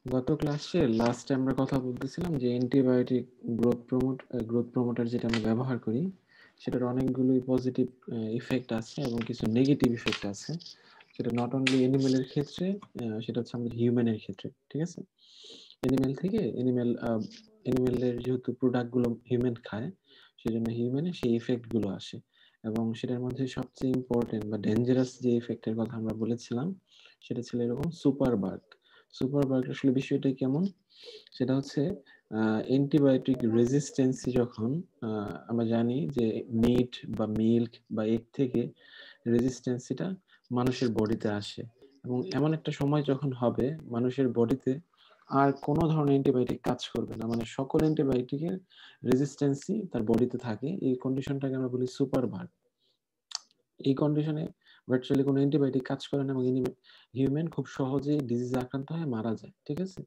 গত ক্লাসে লাস্টে আমরা কথা বলতেছিলাম যে অ্যান্টিবায়োটিক গ্রোথ প্রমোটার যেটা আমরা ব্যবহার করি সেটার অনেকগুলোই পজিটিভ ইফেক্ট আছে এবং কিছু নেগেটিভ ইফেক্ট আছে। সেটা নট অনলি অ্যানিমেলের ক্ষেত্রে, সেটা হচ্ছে আমাদের হিউম্যানের ক্ষেত্রে। ঠিক আছে, অ্যানিমেলের যেহেতু প্রোডাক্টগুলো হিউম্যান খায়, সেজন্য হিউম্যানে সেই ইফেক্টগুলো আসে। এবং সেটার মধ্যে সবচেয়ে ইম্পর্টেন্ট বা ডেঞ্জারাস যে ইফেক্টের কথা আমরা বলেছিলাম সেটা ছিল এরকম সুপারবাগ। সুপারবাগ আসলে বিষয়টা কেমন, সেটা হচ্ছে অ্যান্টিবায়োটিক রেজিস্ট্যান্সি যখন আমরা জানি যে মিট বা মিল্ক বা এগ থেকে রেজিস্ট্যান্সিটা মানুষের বডিতে আসে, এবং এমন একটা সময় যখন হবে মানুষের বডিতে আর কোনো ধরনের অ্যান্টিবায়োটিক কাজ করবে না, মানে সকল অ্যান্টিবায়োটিকের রেজিস্ট্যান্সি তার বডিতে থাকে। এই কন্ডিশনটাকে আমরা বলি সুপারবাগ। এই কন্ডিশনে ভার্চুয়ালি কোনো অ্যান্টিবায়োটিক কাজ করে না এবং হিউম্যান খুব সহজেই ডিজিজে আক্রান্ত হয়ে মারা যায়। ঠিক আছে,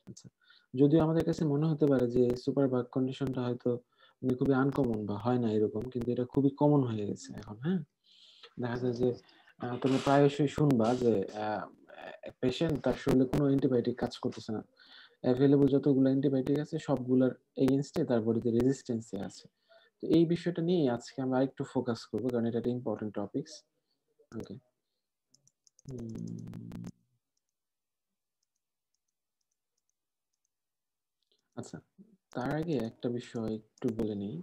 আচ্ছা, যদিও আমাদের কাছে মনে হতে পারে যে সুপার বাগ কন্ডিশনটা হয়তো খুবই আনকমন বা হয় না এরকম, কিন্তু এটা খুবই কমন হয়ে গেছে এখন। হ্যাঁ, দেখা যায় যে তুমি প্রায়শই শুনবা যে পেশেন্ট তার শরীরে কোনো অ্যান্টিবায়োটিক কাজ করতেছে না, অ্যাভেলেবল যতগুলো অ্যান্টিবায়োটিক আছে সবগুলোর এগেইনস্টে তার বডিতে রেজিস্ট্যান্সি আছে। তো এই বিষয়টা নিয়ে আজকে আমরা একটু ফোকাস করবো, কারণ এটা একটা ইম্পর্টেন্ট টপিকস। ওকে, আচ্ছা, তার আগে একটা বিষয় একটু বলে নিই।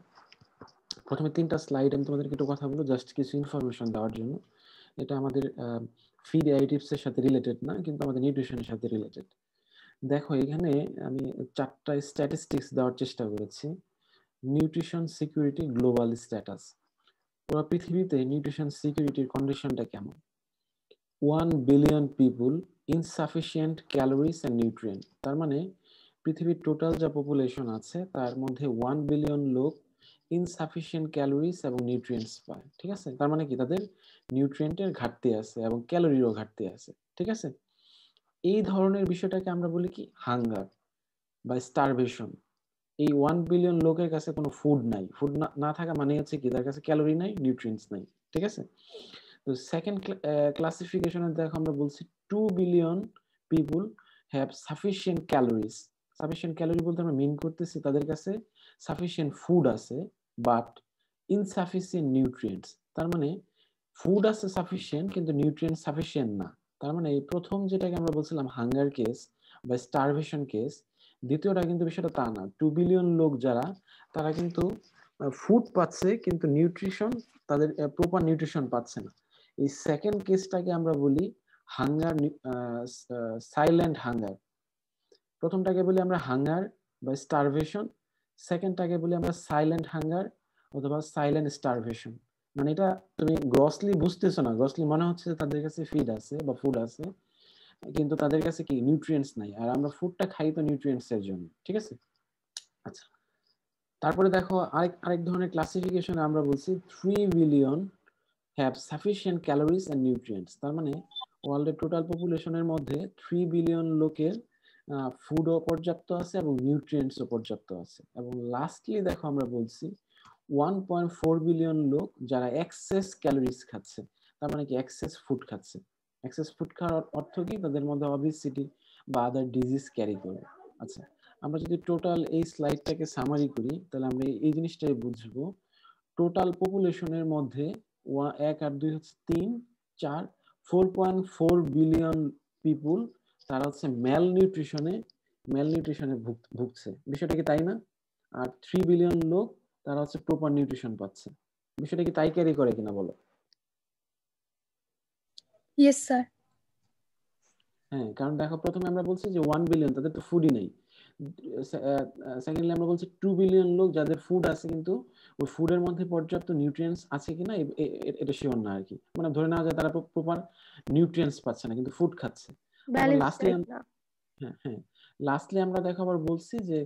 প্রথমে 3টা স্লাইড আমি তোমাদেরকে একটু কথা বলবো, জাস্ট কিছু ইনফরমেশন দেওয়ার জন্য। এটা আমাদের ফিড অ্যাডিটিভস এর সাথে রিলেটেড না, কিন্তু আমাদের নিউট্রিশনের সাথে রিলেটেড। দেখো, এখানে আমি 4টা স্ট্যাটিস্টিক্স দেওয়ার চেষ্টা করেছি। নিউট্রিশন সিকিউরিটি গ্লোবাল স্ট্যাটাস, পুরো পৃথিবীতে নিউট্রিশন সিকিউরিটির কন্ডিশনটা কেমন। 1 billion people, insufficient calories and nutrient. তার মানে পৃথিবীর টোটাল যা পপুলেশন আছে তার মধ্যে 1 বিলিয়ন লোক ইনসাফিসিয়েন্ট ক্যালোরিজ এবং নিউট্রিয়েন্টস পায়। ঠিক আছে, তার মানে কি তাদের নিউট্রিয়েন্টের ঘাটতি আছে এবং ক্যালোরিরও ঘাটতি আছে। ঠিক আছে, এই ধরনের বিষয়টাকে আমরা বলি কি হাঙ্গার বা স্টারভেশন। এই 1 বিলিয়ন লোকের কাছে কোনো ফুড নাই, ফুড না থাকা মানে হচ্ছে কি তার কাছে ক্যালোরি নাই, নিউট্রিয়েন্টস নাই। ঠিক আছে, তো সেকেন্ড ক্লাসিফিকেশনে দেখো আমরা বলছি 2 billion people have sufficient calories. Sufficient calorie বলতে আমরা মিন করতেছি তাদের কাছে সাফিসিয়েন্ট ফুড আছে বাট ইনসাফিসিয়েন্ট নিউট্রিয়েন্টস। তার মানে ফুড আছে সাফিসিয়েন্ট কিন্তু নিউট্রিয়েন্ট সাফিসিয়েন্ট না। তার মানে এই প্রথম যেটাকে আমরা বলছিলাম হাঙ্গার কেস বা স্টারভেশন কেস, দ্বিতীয়টা কিন্তু বিষয়টা তা না। 2 বিলিয়ন লোক যারা, তারা কিন্তু ফুড পাচ্ছে কিন্তু নিউট্রিশন, তাদের প্রপার নিউট্রিশন পাচ্ছে না। এই সেকেন্ড কেসটাকে আমরা বলি হাঙ্গার, সাইলেন্ট হাঙ্গার। প্রথমটাকে বলি আমরা হাঙ্গার বা স্টারভেশন, সেকেন্ডটাকে বলি আমরা সাইলেন্ট হাঙ্গার অথবা সাইলেন্ট স্টারভেশন। মানে এটা তুমি গ্রসলি বুঝতেছো না, গ্রসলি মনে হচ্ছে তাদের কাছে ফিড আছে বা ফুড আছে কিন্তু তাদের কাছে কি নিউট্রিয়েন্টস নাই, আর আমরা ফুডটা খাই তো নিউট্রিয়েন্টস এর জন্য। ঠিক আছে, আচ্ছা, তারপরে দেখো আরেক ধরনের ক্লাসিফিকেশন আমরা বলছি 3 billion have sufficient calories and nutrients. তার মানে ওয়ার্ল্ডের টোটাল পপুলেশনের মধ্যে 3 বিলিয়ন লোকের ফুডও পর্যাপ্ত আছে এবং নিউট্রিয়েন্টসও পর্যাপ্ত আছে। এবং লাস্টলি দেখো আমরা বলছি 1.4 বিলিয়ন লোক যারা এক্সেস ক্যালোরিজ খাচ্ছে। তার মানে কি এক্সেস ফুড খাচ্ছে। এক্সেস ফুড খাওয়ার অর্থ কি তাদের মধ্যে অবিসিটি বা আদার ডিজিজ ক্যারি করবে। আচ্ছা, আমরা যদি টোটাল এই স্লাইডটাকে সামারি করি তাহলে আমরা এই জিনিসটাই বুঝবো। টোটাল পপুলেশনের মধ্যে 1 আর 2 হচ্ছে 3, 4, 4.4 বিলিয়ন পিপুল তারা হচ্ছে ম্যাল নিউট্রিশনে ভুগছে। বিষয়টা কি তাই না? আর 3 বিলিয়ন লোক তারা হচ্ছে প্রপার নিউট্রিশন পাচ্ছে। বিষয়টা কি তাই ক্যারি করে কিনা বলো? Yes sir. হ্যাঁ, কারণ দেখো প্রথমে আমরা বলছি যে 1 বিলিয়ন তাদের তো ফুডই নেই। সেকেন্ডলি আমরা বলছি 2 বিলিয়ন লোক যাদের ফুড আছে কিন্তু ওই ফুডের মধ্যে পর্যাপ্ত নিউট্রিয়েন্টস আছে কিনা এটা শিওর না আর কি। মানে ধরে নেওয়া যায় তারা প্রপার নিউট্রিয়েন্টস পাচ্ছে না কিন্তু ফুড খাচ্ছে। আবার ব্যালেন্স লাস্টলি ডায়েট না। লাস্টলি আমরা দেখো আবার বলছি যে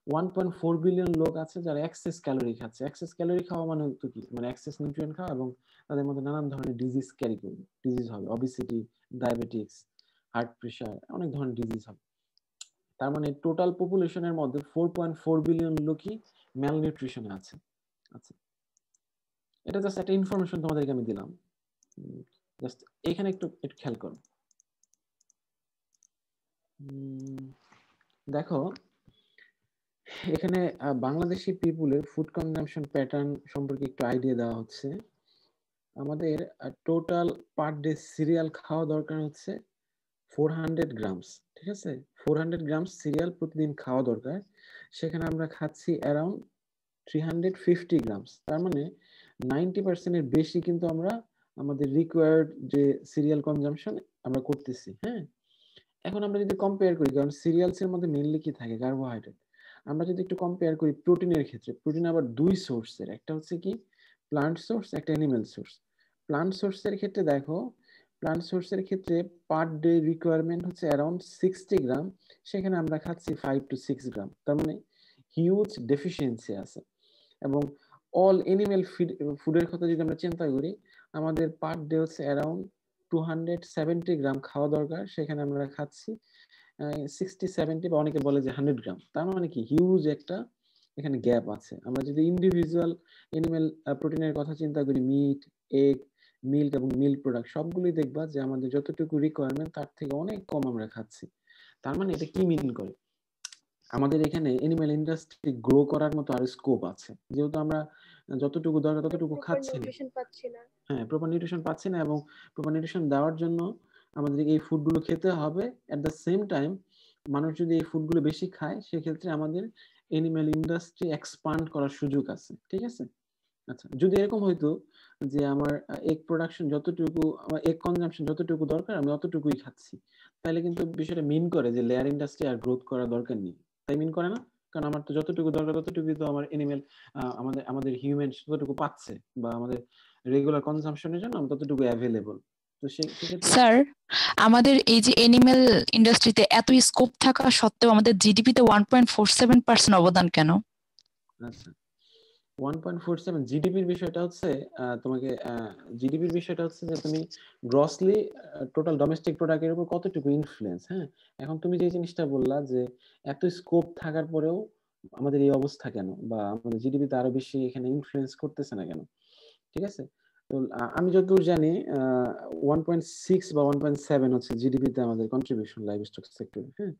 1.4 বিলিয়ন লোক আছে যারা এক্সেস ক্যালোরি খাচ্ছে। এক্সেস ক্যালোরি খাওয়া মানে তো কি, মানে এক্সেস নিউট্রিয়েন্ট খাওয়া, এবং তাদের মধ্যে নানান ধরনের ডিজিজ ক্যারি করবে, ডিজিজ হবে, অবিসিটি, ডায়াবেটিক্স, হার্ট প্রেশার, অনেক ধরনের ডিজিজ হবে। তার মানে টোটাল পপুলেশনের মধ্যে 4.4 বিলিয়ন লোকই ম্যাল নিউট্রিশনে আছে। আচ্ছা, এটা জাস্ট একটা ইনফরমেশন তোমাদেরকে আমি দিলাম। জাস্ট এখানে একটু একটু খেয়াল করো। দেখো এখানে বাংলাদেশি পিপুলের ফুড কনজাম্পশন প্যাটার্ন সম্পর্কে একটু আইডিয়া দেওয়া হচ্ছে। আমাদের টোটাল পার ডে সিরিয়াল খাওয়া দরকার হচ্ছে 400 গ্রামস, ঠিক আছে? 400 গ্রামস সিরিয়াল প্রতিদিন খাওয়া দরকার। সেখানে আমরা খাচ্ছি অ্যারাউন্ড 350 গ্রামস। তার মানে 90% বেশি কিন্তু আমরা আমাদের রিকোয়ার্ড যে সিরিয়াল কনজাম্পশন আমরা করতেছি। হ্যাঁ, এখন আমরা যদি কম্পেয়ার করি, কারণ সিরিয়ালস এর মধ্যে মেইনলি কি থাকে, কার্বোহাইড্রেট। আমরা যদি একটু কম্পেয়ার করি প্রোটিনের ক্ষেত্রে, প্রোটিন আবার দুই সোর্সের, একটা হচ্ছে কি প্লান্ট সোর্স, একটা অ্যানিমেল সোর্স। প্লান্ট সোর্সের ক্ষেত্রে দেখো, প্লান্ট সোর্সের ক্ষেত্রে পার ডে রিকোয়ারমেন্ট হচ্ছে অ্যারাউন্ড 60 গ্রাম, সেখানে আমরা খাচ্ছি 5 to 6 গ্রাম। তার মানে হিউজ ডেফিসিয়েন্সি আছে। এবং অল এনিমেল ফুডের কথা যদি আমরা চিন্তা করি, আমাদের পার ডে হচ্ছে অ্যারাউন্ড 270 গ্রাম খাওয়া দরকার, সেখানে আমরা খাচ্ছি 60-70 বা অনেকে বলে যে 100 গ্রাম। তার মানে কি হিউজ একটা এখানে গ্যাপ আছে। আমরা যদি ইন্ডিভিজুয়াল এনিমেল প্রোটিনের কথা চিন্তা করি, মিট, এগ, মিল্ক এবং মিল্ক প্রোডাক্ট সবগুলোই দেখবা যে আমাদের যতটুকু রিকোয়ারমেন্ট তার থেকে অনেক কম আমরা খাচ্ছি। তার মানে এটা কি মিন করে, আমাদের এখানে এনিম্যাল ইন্ডাস্ট্রি গ্রো করার মতো আর স্কোপ আছে, যেহেতু আমরা যতটুকু দরকার ততটুকু খাচ্ছি না। হ্যাঁ, প্রপার নিউট্রিশন পাচ্ছি না, এবং প্রপার নিউট্রিশন দেওয়ার জন্য আমাদের এই ফুডগুলো খেতে হবে। এট দ্য সেম টাইম মানুষ যদি এই ফুডগুলো বেশি খায়, সেক্ষেত্রে আমাদের এনিম্যাল ইন্ডাস্ট্রি এক্সপান্ড করার সুযোগ আছে, ঠিক আছে? আচ্ছা, যদি এরকম হইতো যে আমার এগ প্রোডাকশন যতটুকু, আমার এগ কনজাম্পশন যতটুকু দরকার আমি অতটুকুই খাচ্ছি, তাহলে কিন্তু বিষয়টা মিন করে যে লেয়ার ইন্ডাস্ট্রি আর গ্রোথ করার দরকার নেই। তাই মিন করে না? কারণ আমার তো যতটুকু দরকার ততটুকুই তো আমার এনিমেল, আমাদের আমাদের হিউম্যান ততটুকু পাচ্ছে, বা আমাদের রেগুলার কনজাম্পশনের জন্য আমরা ততটুকু অ্যাভেলেবল। তো সেক্ষেত্রে স্যার, আমাদের এই যে এনিম্যাল ইন্ডাস্ট্রিতে এত স্কোপ থাকা সত্ত্বেও আমাদের জিডিপিতে 1.47% অবদান কেন? আচ্ছা, 1.47 জিডিপির বিষয়টা হচ্ছে, তোমাকে জিডিপির বিষয়টা হচ্ছে যে তুমি গ্রসলি টোটাল ডোমেস্টিক প্রোডাক্টের উপর কতটুকু ইনফ্লুয়েন্স। হ্যাঁ, এখন তুমি যে জিনিসটা বললা যে এত স্কোপ থাকার পরেও আমাদের এই অবস্থা কেন, বা আমাদের জিডিপিতে আরো বেশি এখানে ইনফ্লুয়েন্স করতেছে না কেন, ঠিক আছে? তো আমি যতদূর জানি 1.6 বা 1.7 হচ্ছে জিডিপিতে আমাদের কন্ট্রিবিউশন লাইভ স্টক সেক্টরে। হ্যাঁ,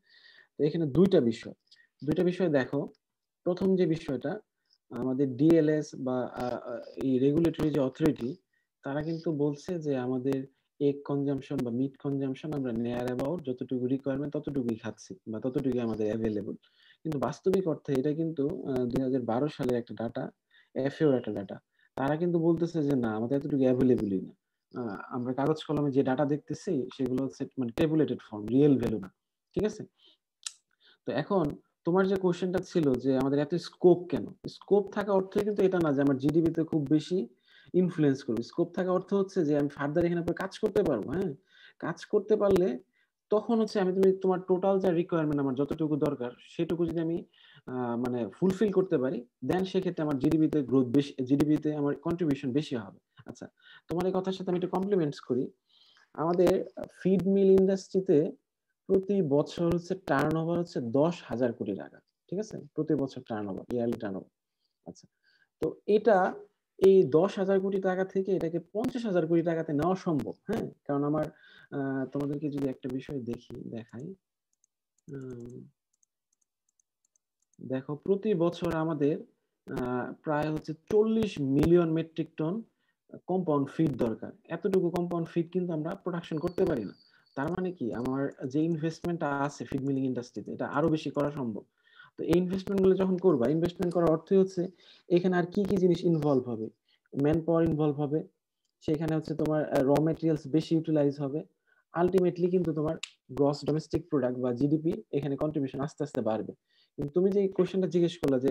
তো এখানে দুইটা বিষয় দেখো। প্রথম যে বিষয়টা, আমাদের ডিএলএস বা এই রেগুলেটরি যে অথরিটি, তারা কিন্তু বলছে যে আমাদের এগ কনজাম্পশন বা মিট কনজাম্পশন আমরা নেয়ার অ্যাবাউট যতটুকু রিকোয়ারমেন্ট ততটুকুই খাচ্ছি, বা ততটুকুই আমাদের অ্যাভেলেবল। কিন্তু বাস্তবিক অর্থে এটা কিন্তু 2012 সালের একটা ডাটা, এফএওর একটা ডাটা। তারা কিন্তু বলতেছে যে না, আমাদের এতটুকু অ্যাভেলেবলই না। আমরা কাগজ কলমে যে ডাটা দেখতেছি সেগুলো হচ্ছে মানে টেবুলেটেড ফর্ম, রিয়েল ভ্যালু না, ঠিক আছে? তো এখন তোমার যে কোশ্চেনটা ছিল যে আমাদের এত স্কোপ কেন, স্কোপ থাকা অর্থ কিন্তু এটা না যে আমার জিডিপি তে খুব বেশি ইনফ্লুয়েন্স করবে। স্কোপ থাকা অর্থ হচ্ছে যে আমি ফার্দার এখানে কাজ করতে পারবো। হ্যাঁ, কাজ করতে পারলে তখন হচ্ছে আমি তুমি তোমার টোটাল যা রিকোয়ারমেন্ট আমার যতটুকু দরকার সেটুকু যদি আমি মানে ফুলফিল করতে পারি, দেন সেক্ষেত্রে আমার জিডিপিতে গ্রোথ বেশি, জিডিপিতে আমার কন্ট্রিবিউশন বেশি হবে। আচ্ছা, তোমার এই কথার সাথে আমি একটু কমপ্লিমেন্টস করি। আমাদের ফিড মিল ইন্ডাস্ট্রিতে প্রতি বছর হচ্ছে টার্নওভার হচ্ছে 10,000 কোটি টাকা, ঠিক আছে? প্রতি বছর টার্নওভার, ইয়ারলি টার্নওভার। আচ্ছা, তো এটা এই 10,000 কোটি টাকা থেকে এটাকে 50,000 কোটি টাকাতে নেওয়া সম্ভব। হ্যাঁ, কারণ আমার তোমাদেরকে যদি একটা বিষয় দেখাই, দেখো প্রতি বছর আমাদের প্রায় হচ্ছে 40 million metric ton compound feed দরকার। এতটুকু কম্পাউন্ড ফিড কিন্তু আমরা প্রোডাকশন করতে পারি না। তার মানে কি আমার যে ইনভেস্টমেন্টটা আছে ফিড মিলিং ইন্ডাস্ট্রিতে, এটা আরো বেশি করা সম্ভব। তো এই ইনভেস্টমেন্ট গুলো যখন করবা, ইনভেস্টমেন্ট করার অর্থই হচ্ছে এখানে আর কি কি জিনিস ইনভলভ হবে, ম্যান পাওয়ার ইনভলভ হবে, সেখানে হচ্ছে তোমার র মেটেরিয়ালস বেশি ইউটিলাইজ হবে। আলটিমেটলি কিন্তু তোমার গ্রস ডোমেস্টিক প্রোডাক্ট বা জিডিপি এখানে কন্ট্রিবিউশন আস্তে আস্তে বাড়বে। কিন্তু তুমি যে কোশ্চেনটা জিজ্ঞেস করলে যে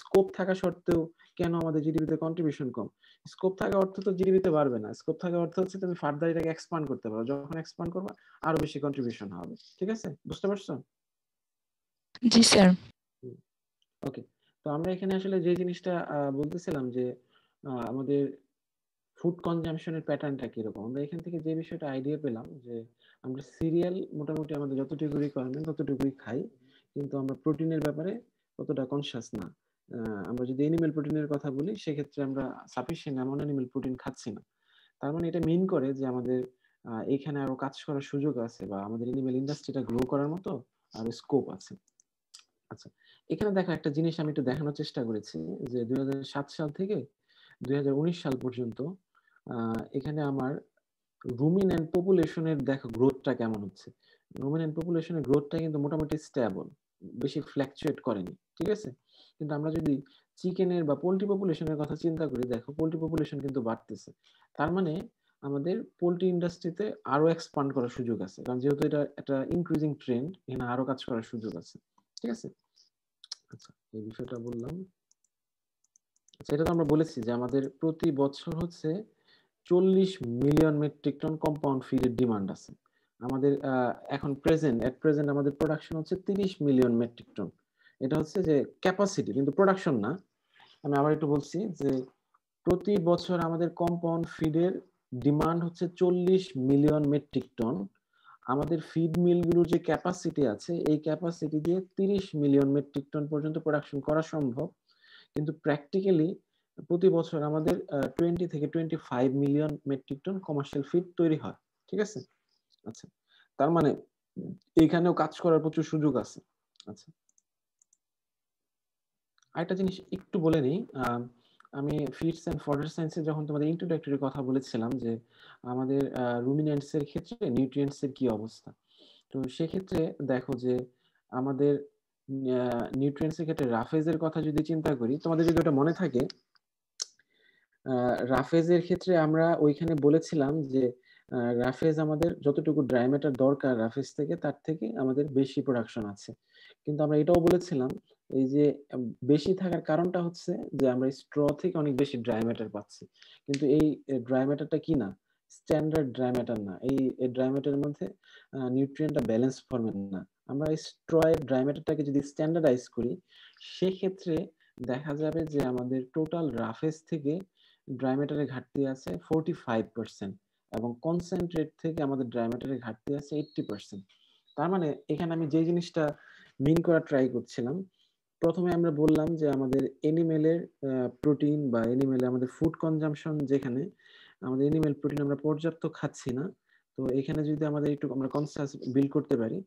স্কোপ থাকা সত্ত্বেও কেন আমাদের জিডিপিতে কন্ট্রিবিউশন কম, স্কোপ থাকা অর্থ তো জিডিপিতে বাড়বে না। স্কোপ থাকা অর্থ হচ্ছে তুমি ফার্দার এটাকে এক্সপান্ড করতে পারো, যখন এক্সপান্ড করবা আরো বেশি কন্ট্রিবিউশন হবে। ঠিক আছে, বুঝতে পারছো? জি স্যার। ওকে, তো আমরা এখানে আসলে যে জিনিসটা বলতেছিলাম যে আমাদের ফুড কনজাম্পশনের প্যাটার্নটা কিরকম, আমরা এখান থেকে যে বিষয়টা আইডিয়া পেলাম যে আমরা সিরিয়াল মোটামুটি আমাদের যতটুকু রিকোয়ারমেন্ট ততটুকুই খাই, কিন্তু আমরা প্রোটিনের ব্যাপারে ততটা কনসিয়াস না। আমরা যদি এনিমেল প্রোটিনের কথা বলি, সেক্ষেত্রে আমরা সাফিসিয়েন্ট এমন এনিমেল প্রোটিন খাচ্ছি না। তার মানে এটা মিন করে যে আমাদের এখানে আরো কাজ করার সুযোগ আছে, বা আমাদের এনিমেল ইন্ডাস্ট্রিটা গ্রো করার মতো আরো স্কোপ আছে। আচ্ছা, এখানে দেখো একটা জিনিস আমি একটু দেখানোর চেষ্টা করেছি, যে 2007 সাল থেকে 2019 সাল পর্যন্ত এখানে আমার রুমিন্যান্ট পপুলেশনের দেখো গ্রোথটা কেমন হচ্ছে। রুমিন্যান্ট পপুলেশনের গ্রোথটা কিন্তু মোটামুটি স্টেবল, বেশি ফ্ল্যাকচুয়েট করেনি, ঠিক আছে। কিন্তু আমরা যদি চিকেনের বা পোল্ট্রি পপুলেশনের কথা চিন্তা করি, দেখো পোল্ট্রি পপুলেশন কিন্তু বাড়তেছে। তার মানে আমাদের পোল্ট্রি ইন্ডাস্ট্রিতে আরো এক্সপান্ড করার সুযোগ আছে, কারণ যেহেতু এটা একটা ইনক্রিজিং ট্রেন্ড, এখানে আরো কাজ করার সুযোগ আছে, ঠিক আছে। আচ্ছা, এই বিষয়টা বললাম। আচ্ছা, এটা তো আমরা বলেছি যে আমাদের প্রতি বছর হচ্ছে 40 মিলিয়ন মেট্রিক টন কম্পাউন্ড ফিডের ডিমান্ড আছে। আমাদের এখন প্রেজেন্ট আমাদের প্রোডাকশন হচ্ছে 30 মিলিয়ন মেট্রিক টন। এটা হচ্ছে যে ক্যাপাসিটি, কিন্তু প্রোডাকশন না। আমি আবার একটু বলছি যে প্রতি বছর আমাদের কম্পাউন্ড ফিডের ডিমান্ড হচ্ছে 40 মিলিয়ন মেট্রিক টন। আমাদের ফিড মিলগুলোর যে ক্যাপাসিটি আছে, এই ক্যাপাসিটি দিয়ে 30 মিলিয়ন মেট্রিক টন পর্যন্ত প্রোডাকশন করা সম্ভব। কিন্তু প্র্যাকটিক্যালি প্রতি বছর আমাদের 20 থেকে 25 million metric ton commercial feed তৈরি হয়, ঠিক আছে। আচ্ছা, তার মানে এইখানেও কাজ করার প্রচুর সুযোগ আছে। আচ্ছা, আরেকটা জিনিস একটু বলে নিই। আমি ফিডস এন্ড ফডার সায়েন্সে যখন তোমাদের ইন্ট্রোডাক্টরি কথা বলেছিলাম যে আমাদের রুমিনেন্টস এর ক্ষেত্রে নিউট্রিয়েন্টস এর কি অবস্থা, তো সেক্ষেত্রে দেখো যে আমাদের নিউট্রিয়েন্টস এর ক্ষেত্রে রাফেজের কথা যদি চিন্তা করি, তোমাদের যদি ওটা মনে থাকে, রাফেজের ক্ষেত্রে আমরা ওইখানে বলেছিলাম যে রাফেজ আমাদের যতটুকু ড্রাই ম্যাটার দরকার রাফেজ থেকে, তার থেকে আমাদের বেশি প্রোডাকশন আছে। কিন্তু আমরা এটাও বলেছিলাম এই যে বেশি থাকার কারণটা হচ্ছে যে আমরা স্ট্র থেকে অনেক বেশি ড্রাই ম্যাটার পাচ্ছি। কিন্তু এই ড্রাই ম্যাটারটা কি না, স্ট্যান্ডার্ড ড্রাই ম্যাটার না। এই ড্রাই ম্যাটারের মধ্যে নিউট্রিয়েন্টটা ব্যালেন্স ফর্মের না। আমরা এই স্ট্রয়ের ড্রাই ম্যাটারটাকে যদি স্ট্যান্ডার্ডাইজ করি, সেক্ষেত্রে দেখা যাবে যে আমাদের টোটাল রাফেজ থেকে ড্রাই ম্যাটারের ঘাটতি আছে 45%, এবং কনসেন্ট্রেট থেকে আমাদের ড্রাই ম্যাটারের ঘাটতি আছে 80%। তার মানে এখানে আমি যে জিনিসটা মিন করা ট্রাই করছিলাম, প্রথমে আমরা বললাম যে আমাদের এনিমেলের প্রোটিন বা এনিমেলে আমাদের ফুড কনজাম্পশন, যেখানে আমাদের এনিমেল প্রোটিন আমরা পর্যাপ্ত খাচ্ছি না। তো এখানে যদি আমাদের একটু আমরা কনসাস বিল্ড করতে পারি,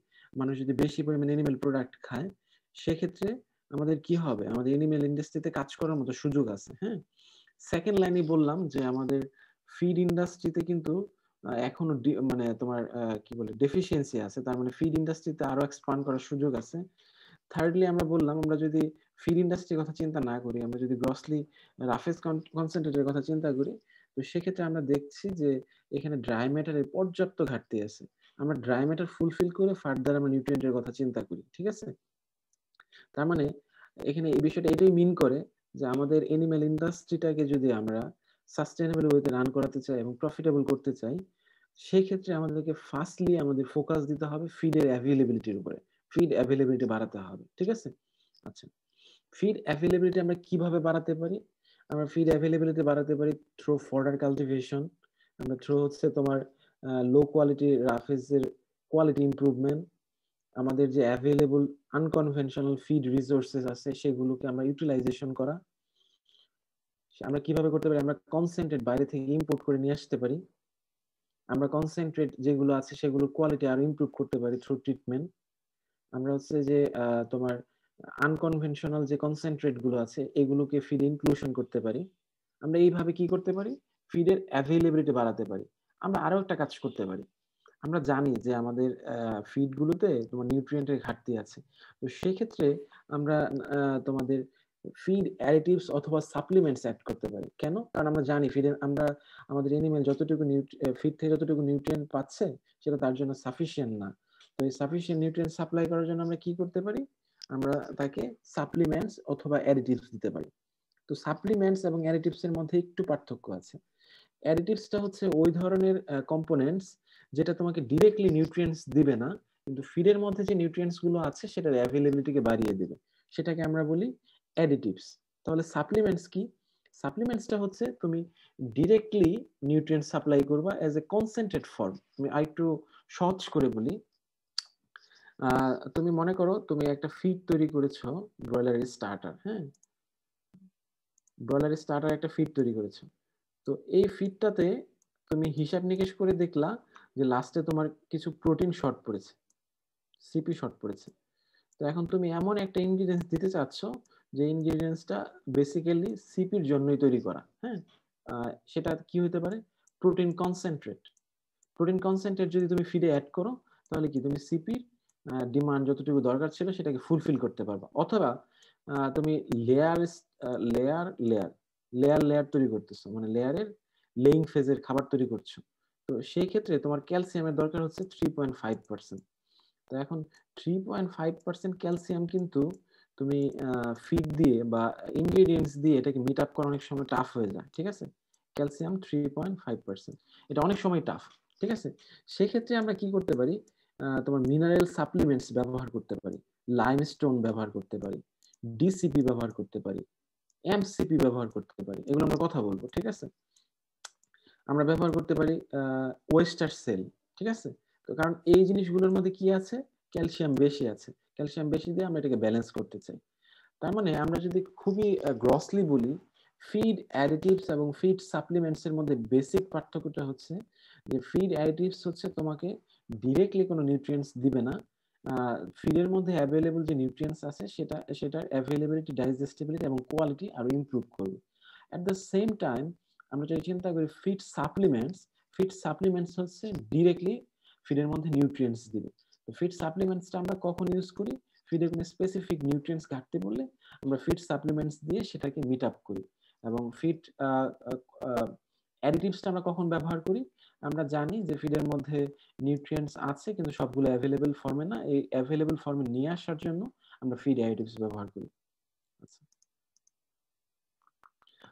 মানুষ যদি বেশি পরিমাণে এনিমেল প্রোডাক্ট খায়, সেক্ষেত্রে আমাদের কি হবে, আমাদের এনিমেল ইন্ডাস্ট্রিতে কাজ করার মতো সুযোগ আছে। হ্যাঁ, সেকেন্ড লাইনে বললাম যে আমাদের ফিড ইন্ডাস্ট্রিতে কিন্তু এখনো মানে তোমার কি বলে ডেফিসিয়েন্সি আছে, তার মানে ফিড ইন্ডাস্ট্রিতে আরো এক্সপান্ড করার সুযোগ আছে। থার্ডলি আমরা বললাম আমরা যদি ফিড ইন্ডাস্ট্রির কথা চিন্তা না করি, আমরা যদি গ্রসলি রাফেজ কনসেন্ট্রেটের কথা চিন্তা করি, তো সেক্ষেত্রে আমরা দেখছি যে এখানে ড্রাই ম্যাটারের পর্যাপ্ত ঘাটতি আছে। আমরা ড্রাই ম্যাটার ফুলফিল করে ফার্দার আমরা নিউট্রিয়েন্টের কথা চিন্তা করি, ঠিক আছে। তার মানে এখানে এই বিষয়টা এটাই মিন করে যে আমাদের এনিম্যাল ইন্ডাস্ট্রিটাকে যদি আমরা সাস্টেইনেবল ওয়েতে রান করাতে চাই এবং প্রফিটেবল করতে চাই, সেই ক্ষেত্রে আমাদেরকে ফার্স্টলি আমাদের ফোকাস দিতে হবে ফিডের অ্যাভেলেবিলিটির উপরে। ফিড অ্যাভেলেবিলিটি বাড়াতে হবে, ঠিক আছে। আচ্ছা, ফিড অ্যাভেলেবিলিটি আমরা কিভাবে বাড়াতে পারি? আমরা ফিড অ্যাভেলেবিলিটি বাড়াতে পারি থ্রু ফডার কাল্টিভেশন। আমরা থ্রু হচ্ছে তোমার লো কোয়ালিটি রাফেজের কোয়ালিটি ইমপ্রুভমেন্ট, আমাদের যে অ্যাভেলেবল আনকনভেনশনাল ফিড রিসোর্সেস আছে সেগুলোকে আমরা ইউটিলাইজেশন করা। আমরা কিভাবে করতে পারি? আমরা কনসেন্ট্রেট বাইরে থেকে ইম্পোর্ট করে নিয়ে আসতে পারি। আমরা কনসেন্ট্রেট যেগুলো আছে সেগুলো কোয়ালিটি আরো ইমপ্রুভ করতে পারি থ্রু ট্রিটমেন্ট। আমরা হচ্ছে যে তোমার আনকনভেনশনাল যে কনসেন্ট্রেট গুলো আছে এগুলোকে ফিড ইনক্লুশন করতে পারি। আমরা এইভাবে কি করতে পারি? ফিডের অ্যাভেলেবিলিটি বাড়াতে পারি। আমরা আরো একটা কাজ করতে পারি। আমরা জানি যে আমাদের ফিড গুলোতে তোমার নিউট্রিয়েন্টের ঘাটতি আছে। তো সেক্ষেত্রে আমরা তোমাদের ফিড অ্যাডিটিভস অথবা সাপ্লিমেন্টস অ্যাড করতে পারি। কেন? কারণ আমরা জানি ফিডে আমরা আমাদের এনিমেল যতটুকু ফিড থেকে যতটুকু নিউট্রিয়েন্ট পাচ্ছে সেটা তার জন্য সাফিসিয়েন্ট না। তো এই সাফিসিয়েন্ট নিউট্রিয়েন্ট সাপ্লাই করার জন্য আমরা কি করতে পারি? আমরা তাকে সাপ্লিমেন্টস অথবা অ্যাডিটিভস দিতে পারি। তো সাপ্লিমেন্টস এবং অ্যাডিটিভস এর মধ্যে একটু পার্থক্য আছে। অ্যাডিটিভসটা হচ্ছে ওই ধরনের কম্পোনেন্টস যেটা তোমাকে ডিরেক্টলি নিউট্রিয়েন্টস দিবে না, কিন্তু ফিডের মধ্যে যে নিউট্রিয়েন্টস গুলো আছে সেটার অ্যাভেলেবিলিটিকে বাড়িয়ে দেবে, সেটাকে আমরা বলি অ্যাডিটিভস। তাহলে সাপ্লিমেন্টস কি? সাপ্লিমেন্টসটা হচ্ছে তুমি ডিরেক্টলি নিউট্রিয়েন্ট সাপ্লাই করবা অ্যাজ এ কনসেন্ট্রেট ফর্ম। আমি আরেকটু সহজ করে বলি। তুমি মনে করো তুমি একটা ফিড তৈরি করেছো ব্রয়লারের স্টার্টার। হ্যাঁ, ব্রয়লারের স্টার্টার একটা ফিড তৈরি করেছো। তো এই ফিডটাতে তুমি হিসাব নিকেশ করে দেখলা যে লাস্টে তোমার কিছু প্রোটিন শর্ট পড়েছে, সিপি শর্ট পড়েছে। তো এখন তুমি এমন একটা ইনগ্রিডিয়েন্টস দিতে চাচ্ছ যে ইনগ্রিডিয়েন্টসটা বেসিক্যালি সিপির জন্যই তৈরি করা। হ্যাঁ, সেটা কি হতে পারে? Protein concentrate. প্রোটিন কনসেন্ট্রেট যদি তুমি ফিডে অ্যাড করো তাহলে কি তুমি সিপির ডিমান্ড যতটুকু দরকার ছিল সেটাকে ফুলফিল করতে পারবা। অথবা তুমি layer layer layer layer layer তৈরি করতেছো, মানে লেয়ারের লেইং ফেজের খাবার তৈরি করছো। তো সেই ক্ষেত্রে তোমার ক্যালসিয়ামের দরকার হচ্ছে 3.5%। তো এখন 3.5% ক্যালসিয়াম কিন্তু তুমি ফিড দিয়ে বা ইনগ্রেডিয়েন্টস দিয়ে এটাকে মিট আপ করা অনেক সময় টাফ হয়ে যায়। ঠিক আছে, ক্যালসিয়াম 3.5%, এটা অনেক সময় টাফ। ঠিক আছে, সেক্ষেত্রে আমরা কি করতে পারি? তোমার মিনারেল সাপ্লিমেন্টস ব্যবহার করতে পারি, লাইমস্টোন ব্যবহার করতে পারি, ডিসিপি ব্যবহার করতে পারি, এমসিপি ব্যবহার করতে পারি। এগুলো আমরা কথা বলবো। ঠিক আছে, আমরা ব্যবহার করতে পারি ওয়েস্টার সেল। ঠিক আছে, তো কারণ এই জিনিসগুলোর মধ্যে কি আছে? ক্যালসিয়াম বেশি আছে। ক্যালসিয়াম বেশি দিয়ে আমরা এটাকে ব্যালেন্স করতে চাই। তার মানে আমরা যদি খুবই গ্রসলি বলি, ফিড অ্যাডিটিভস এবং ফিড সাপ্লিমেন্টস এর মধ্যে বেসিক পার্থক্যটা হচ্ছে যে ফিড অ্যাডিটিভস হচ্ছে তোমাকে ডিরেক্টলি কোনো নিউট্রিয়েন্টস দিবে না। ফিডের মধ্যে অ্যাভেলেবল যে নিউট্রিয়েন্টস আছে সেটার অ্যাভেলেবিলিটি, ডাইজেস্টিবিলিটি এবং কোয়ালিটি আরো ইমপ্রুভ করবে। অ্যাট দ্য সেম টাইম আমরা যদি চিন্তা করি ফিড সাপ্লিমেন্টস হচ্ছে ডিরেক্টলি ফিডের মধ্যে নিউট্রিয়েন্টস দিবে। তো ফিড সাপ্লিমেন্টসটা আমরা কখন ইউজ করি? ফিডে কোনো স্পেসিফিক নিউট্রিয়েন্টস ঘাটতি পড়লে আমরা ফিড সাপ্লিমেন্টস দিয়ে সেটাকে মিট আপ করি। এবং ফিড অ্যাডিটিভসটা আমরা কখন ব্যবহার করি? আমরা জানি যে ফিডের মধ্যে নিউট্রিয়েন্টস আছে কিন্তু সবগুলো অ্যাভেলেবল ফর্মে না। এই অ্যাভেলেবল ফর্মে নিয়ে আসার জন্য আমরা ফিড অ্যাডিটিভস ব্যবহার করি। আচ্ছা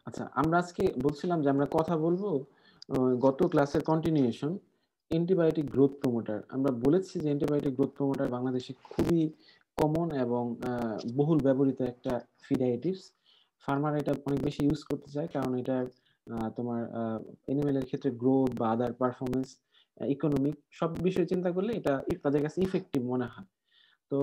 আচ্ছা, আমরা আজকে বলছিলাম যে আমরা কথা বলবো গত ক্লাসের কন্টিনিউশন, অ্যান্টিবায়োটিক গ্রোথ প্রমোটার। আমরা বলেছি যে অ্যান্টিবায়োটিক গ্রোথ প্রমোটার বাংলাদেশে খুবই কমন এবং বহুল ব্যবহৃত একটা ফিড অ্যাডিটিভস। ফার্মার এটা অনেক বেশি ইউজ করতে চায় কারণ এটা তোমার অ্যানিমেলের ক্ষেত্রে গ্রোথ বা আদার পারফরমেন্স, ইকোনমিক সব বিষয় চিন্তা করলে এটা তাদের কাছে ইফেক্টিভ মনে হয়। তো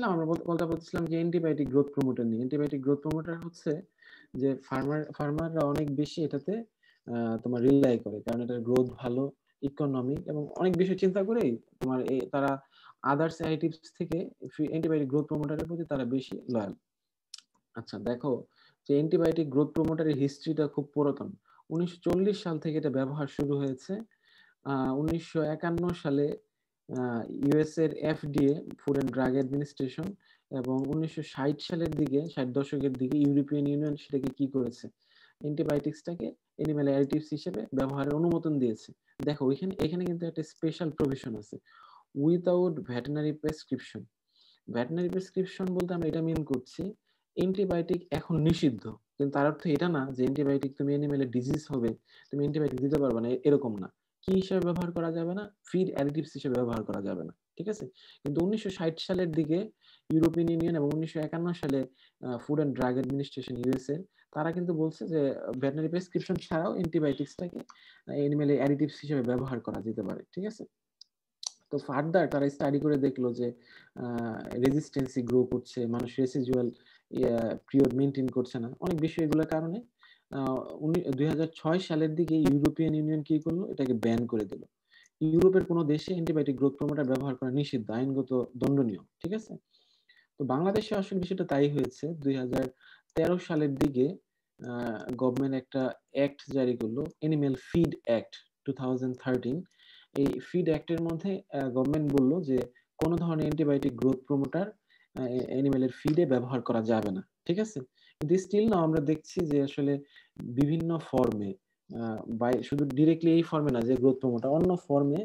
আমরা কথা বলছিলাম যে অ্যান্টিবায়োটিক গ্রোথ প্রমোটার নিয়ে। অ্যান্টিবায়োটিক গ্রোথ প্রমোটার হচ্ছে যে ফার্মাররা অনেক বেশি এটাতে তোমার রিলাই করে কারণ এটার গ্রোথ ভালো, ইকোনমিক এবং অনেক বিষয় চিন্তা করেই তোমার তারা আদার্স অ্যাডিটিভস থেকে অ্যান্টিবায়োটিক গ্রোথ প্রমোটারের প্রতি তারা বেশি লয়াল। আচ্ছা দেখো, যে অ্যান্টিবায়োটিক গ্রোথ প্রমোটারের হিস্ট্রিটা খুব পুরাতন। 1940 সাল থেকে এটা ব্যবহার শুরু হয়েছে। 1951 সালে ইউএস এর FDA, food and drug administration, এবং 1960 সালের দিকে, 60 দশকের দিকে ইউরোপিয়ান ইউনিয়ন সেটাকে কি করেছে? অ্যান্টিবায়োটিক্সটাকে অ্যানিমাল অ্যাডিটিভস হিসেবে ব্যবহারের অনুমোদন দিয়েছে। দেখো এখানে কিন্তু একটা স্পেশাল প্রভিশন আছে, without veterinary prescription. Veterinary prescription বলতে আমরা এটা মিন করছি অ্যান্টিবায়োটিক এখন নিষিদ্ধ, কিন্তু তার অর্থ এটা না যে অ্যান্টিবায়োটিক তুমি অ্যানিমেলের ডিজিজ হবে তুমি অ্যান্টিবায়োটিক দিতে পারবে না, এরকম না। কি হিসেবে ব্যবহার করা যাবে না? ফিড অ্যাডিটিভস হিসেবে ব্যবহার করা যাবে না। ঠিক আছে, কিন্তু 1960 সালের দিকে ইউরোপিয়ান ইউনিয়ন এবং 1951 সালে food and drug administration USA, তারা কিন্তু বলছে যে ভেটেরিনারি প্রেসক্রিপশন ছাড়াও অ্যান্টিবায়োটিক্সটাকে অ্যানিমেল অ্যাডিটিভস হিসেবে ব্যবহার করা যেতে পারে। ঠিক আছে, তো ফার্দার তারা স্টাডি করে দেখলো যে রেজিস্ট্যান্সি গ্রো করছে, মানুষ রেসিজুয়াল পিরিয়ড মেনটেন করছে না, অনেক বিষয় এগুলোর কারণে 2006 সালের দিকে ইউরোপিয়ান ইউনিয়ন কি করলো? এটাকে ব্যান করে দিল। ইউরোপের কোনো দেশে অ্যান্টিবায়োটিক গ্রোথ প্রমোটার ব্যবহার করা নিষিদ্ধ, আইনগত দণ্ডনীয়। ঠিক আছে, তো বাংলাদেশে আসলে বিষয়টা তাই হয়েছে। 2013 সালের দিকে গভর্নমেন্ট একটা অ্যাক্ট জারি করলো, অ্যানিম্যাল ফিড অ্যাক্ট 2013। এই ফিড অ্যাক্টের মধ্যে গভর্নমেন্ট বলল যে কোনো ধরনের অ্যান্টিবায়োটিক গ্রোথ প্রমোটার অ্যানিমেলের ফিডে ব্যবহার করা যাবে না। ঠিক আছে, কিন্তু স্টিল না আমরা দেখছি যে আসলে বিভিন্ন ফর্মে, শুধু ডিরেক্টলি এই ফর্মে না যে গ্রোথ প্রমোটার, অন্য ফর্মে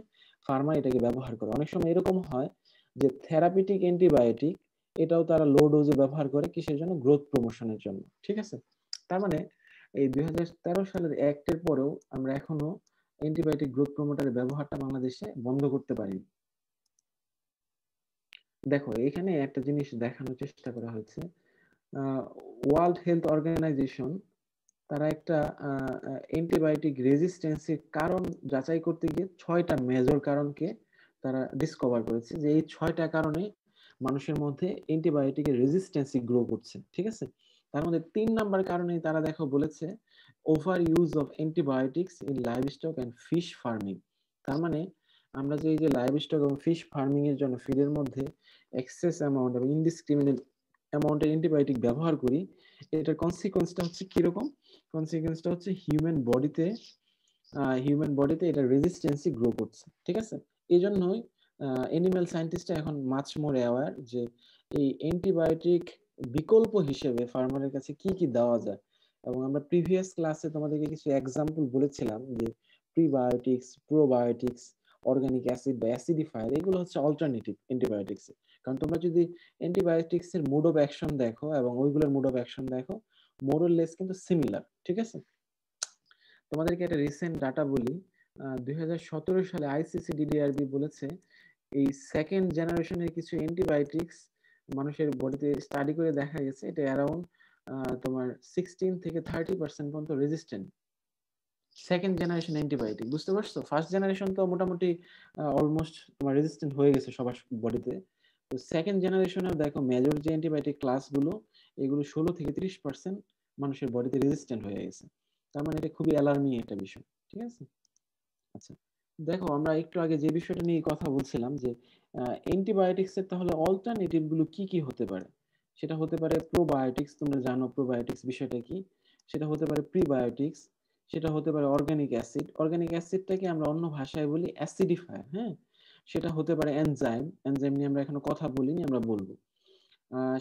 ফার্মা এটাকে ব্যবহার করে। অনেক সময় এরকম হয় যে থেরাপিউটিক অ্যান্টিবায়োটিক এটাও তারা লো ডোজে ব্যবহার করে, কিসের জন্য? গ্রোথ প্রমোশনের জন্য। ঠিক আছে, তার মানে এই 2013 সালের অ্যাক্টের পরেও আমরা এখনো অ্যান্টিবায়োটিক গ্রোথ প্রমোটারের ব্যবহারটা বাংলাদেশে বন্ধ করতে পারিনি। দেখো এখানে একটা জিনিস দেখানোর চেষ্টা করা হয়েছে, ওয়ার্ল্ড হেলথ অর্গানাইজেশন তারা একটা অ্যান্টিবায়োটিক রেজিস্ট্যান্সের কারণ যাচাই করতে গিয়ে 6টা মেজর কারণকে তারা ডিসকভার করেছে যে এই 6টা কারণে মানুষের মধ্যে অ্যান্টিবায়োটিকের রেজিস্ট্যান্সি গ্রো করছে, ঠিক আছে? তার মধ্যে 3 নাম্বার কারণেই তারা দেখো বলেছে over use of antibiotics in livestock and fish farming. তার মানে আমরা যে এই যে লাইভস্টক এবং ফিশ ফার্মিং এর জন্য ফিডের মধ্যে এক্সেস অ্যামাউন্ট এবং ইনডিসক্রিমিনেট অ্যামাউন্টের অ্যান্টিবায়োটিক ব্যবহার করি, এটার কনসিকোয়েন্সটা হচ্ছে কিরকম? কনসিকোয়েন্সটা হচ্ছে হিউম্যান বডিতে এটা রেজিস্ট্যান্সি গ্রো করছে, ঠিক আছে? এই জন্যই অ্যানিম্যাল সায়েন্টিস্টরা এখন মাচ মোর অ্যাওয়ার যে এই অ্যান্টিবায়োটিক বিকল্প হিসেবে ফার্মারের কাছে কি কি দেওয়া যায়। এবং আমরা প্রিভিয়াস ক্লাসে তোমাদেরকে কিছু এক্সাম্পল বলেছিলাম যে প্রিবায়োটিক্স, প্রোবায়োটিক্স, অর্গানিক অ্যাসিড বা অ্যাসিডিফায়ার, এগুলো হচ্ছে অল্টারনেটিভ অ্যান্টিবায়োটিক্স। কারণ তোমরা যদি অ্যান্টিবায়োটিক্স এর মোড অফ অ্যাকশন দেখো এবং ওইগুলোর মোড অফ অ্যাকশন দেখো, মোর অর লেস কিন্তু সিমিলার, ঠিক আছে? তোমাদেরকে একটা রিসেন্ট ডাটা বলি। 2017 সালে আইসিসি ডিডিআরবি বলেছে এই সেকেন্ড জেনারেশনের কিছু অ্যান্টিবায়োটিক্স মানুষের বডিতে স্টাডি করে দেখা গেছে এটা অ্যারাউন্ড তোমার 16 থেকে 30% পর্যন্ত রেজিস্ট্যান্ট। সেকেন্ড জেনারেশন অ্যান্টিবায়োটিক, বুঝতে পারছো? ফার্স্ট জেনারেশন তো মোটামুটি অলমোস্ট তোমার রেজিস্ট্যান্ট হয়ে গেছে সবার বডিতে। তো সেকেন্ড জেনারেশনের দেখো মেজর যে অ্যান্টিবায়োটিক ক্লাসগুলো, এগুলো 16 থেকে 30% মানুষের বডিতে রেজিস্ট্যান্ট হয়ে গেছে। তার মানে এটা খুবই অ্যালার্মিং একটা বিষয়, ঠিক আছে? আচ্ছা, দেখো আমরা একটু আগে যে বিষয়টা নিয়ে কথা বলছিলাম যে অ্যান্টিবায়োটিক্স এর তাহলে অল্টারনেটিভ গুলো কি কি হতে পারে। সেটা হতে পারে প্রোবায়োটিক্স, তোমরা জানো প্রোবায়োটিক্স বিষয়টা কি। সেটা হতে পারে প্রিবায়োটিক্স, সেটা হতে পারে অর্গানিক অ্যাসিড, অর্গানিক অ্যাসিডটাকে আমরা অন্য ভাষায় বলি অ্যাসিডিফায়ার, হ্যাঁ। সেটা হতে পারে এনজাইম, এনজাইম নিয়ে আমরা এখনো কথা বলিনি, আমরা বলবো।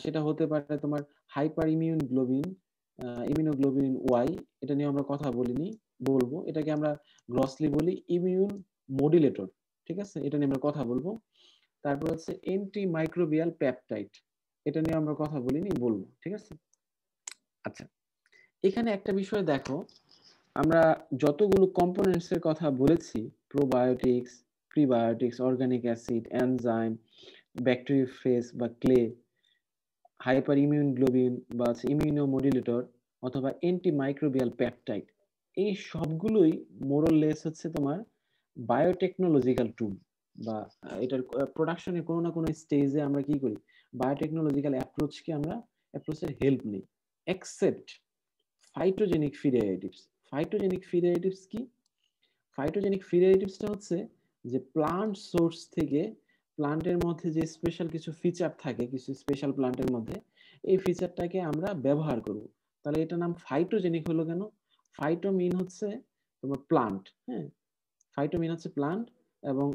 সেটা হতে পারে তোমার হাইপার ইমিউনোগ্লোবিন, ইমিউনোগ্লোবিন ওয়াই, এটা নিয়ে আমরা কথা বলিনি, বলবো। এটাকে আমরা গ্রসলি বলি ইমিউন মডুলেটর, ঠিক আছে? এটা নিয়ে আমরা কথা বলবো। তারপর হচ্ছে অ্যান্টি মাইক্রোবিয়াল পেপটাইড, এটা নিয়ে আমরা কথা বলিনি, বলবো, ঠিক আছে? আচ্ছা, এখানে একটা বিষয় দেখো, আমরা যতগুলো কম্পোনেন্টস এর কথা বলেছি, probiotics, prebiotics, organic acid, enzyme, bacteriophage বা ক্লে, হাইপার ইমিউনোগ্লোবিন বা ইমিউনোমডুলেটর অথবা অ্যান্টিমাইক্রোবিয়াল পেপটাইড, এই সবগুলোই মোরলেস হচ্ছে তোমার বায়োটেকনোলজিক্যাল টুল বা এটার প্রোডাকশনের কোনো না কোনো স্টেজে আমরা কি করি, বায়োটেকনোলজিক্যাল অ্যাপ্রোচকে আমরা অ্যাপ্রোচের হেল্প নিই, except phytogenic feed additives. Phytogenic feed additives কি? ফাইটোজেনিক ফিড অ্যাডিটিভসটা হচ্ছে যে প্লান্ট সোর্স থেকে প্লান্টের মধ্যে যে স্পেশাল কিছু ফিচার থাকে, কিছু স্পেশাল প্লান্টের মধ্যে, এই ফিচারটাকে আমরা ব্যবহার করব। তাহলে এটা নাম ফাইটোজেনিক হলো কেন? ফাইটো মিন হচ্ছে তোমার প্লান্ট, হ্যাঁ। ফাইটো মিন হচ্ছে প্লান্ট, এবং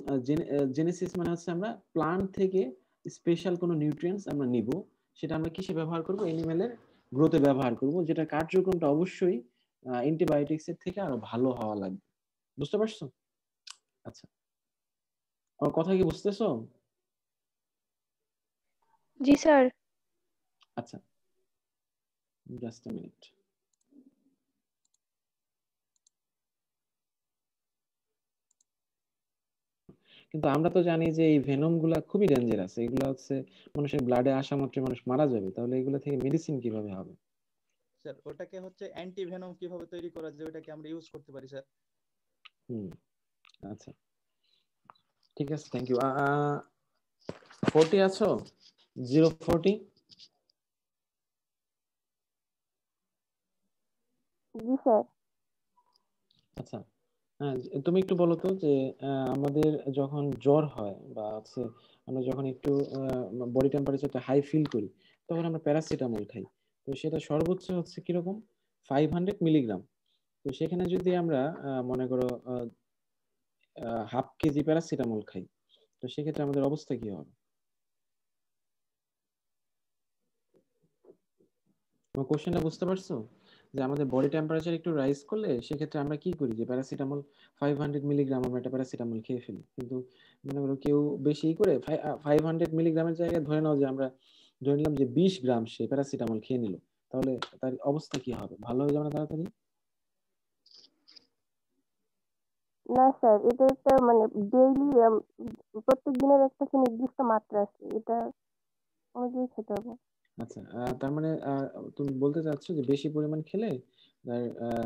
জেনেসিস মানে হচ্ছে আমরা প্লান্ট থেকে স্পেশাল কোনো নিউট্রিয়েন্টস আমরা নিব, সেটা আমরা কিসে ব্যবহার করব? অ্যানিমেলের গ্রোথে ব্যবহার করব, যেটা কার্যক্রমটা অবশ্যই অ্যান্টিবায়োটিক্স এর থেকে আরো ভালো হওয়া লাগবে। বুঝতে পারছো? আচ্ছা, আমার কথা কি বুঝতেছো? জি স্যার। আচ্ছা, জাস্ট আ মিনিট। কিন্তু আমরা তো জানি যে এই ভেনম গুলা খুবই ডেঞ্জারাস, এগুলা হচ্ছে মানুষের ব্লাডে আসা মাত্রই মানুষ মারা যাবে, তাহলে এগুলো থেকে মেডিসিন কিভাবে হবে? স্যার ওটাকে হচ্ছে অ্যান্টি ভেনম কিভাবে তৈরি করা যায় ওটাকে আমরা ইউজ করতে পারি স্যার। হুম, আচ্ছা, ঠিক আছে, থ্যাংক ইউ। 40 আছো? 040? জি স্যার। আচ্ছা, হ্যাঁ, তুমি একটু বলো তো যে আমাদের যখন জ্বর হয় বা হচ্ছে আমরা যখন একটু বডি টেম্পারেচারটা হাই ফিল করি, তখন আমরা প্যারাসিটামল খাই। তো সেটা সর্বোচ্চ হচ্ছে কিরকম? 500 মিলিগ্রাম। তো সেখানে যদি আমরা মনে করো হাফ কেজি প্যারাসিটামল খাই, তো সেক্ষেত্রে আমাদের অবস্থা কি হবে? তোমার কোশ্চেনটা বুঝতে পারছো? যে আমাদের বডি টেম্পারেচার একটু রাইজ করলে সেক্ষেত্রে আমরা কি করি, যে প্যারাসিটামল 500 মিলিগ্রাম আমরা একটা প্যারাসিটামল খেয়ে ফেলি। কিন্তু মনে করো কেউ বেশি করে 500 মিলিগ্রামের জায়গায় ধরে নাও যে আমরা ধরে নিলাম যে 20 গ্রাম সে প্যারাসিটামল খেয়ে নিল, তাহলে তার অবস্থা কি হবে? ভালো হয়ে যাবে না তাড়াতাড়ি? না স্যার, এটা একটা মানে ডেইলি প্রত্যেক দিনের একটা নির্দিষ্ট মাত্রা আছে, এটা অনুযায়ী খেতে হবে। আচ্ছা, তার মানে তুমি বলতে চাচ্ছো যে বেশি পরিমাণ খেলে তার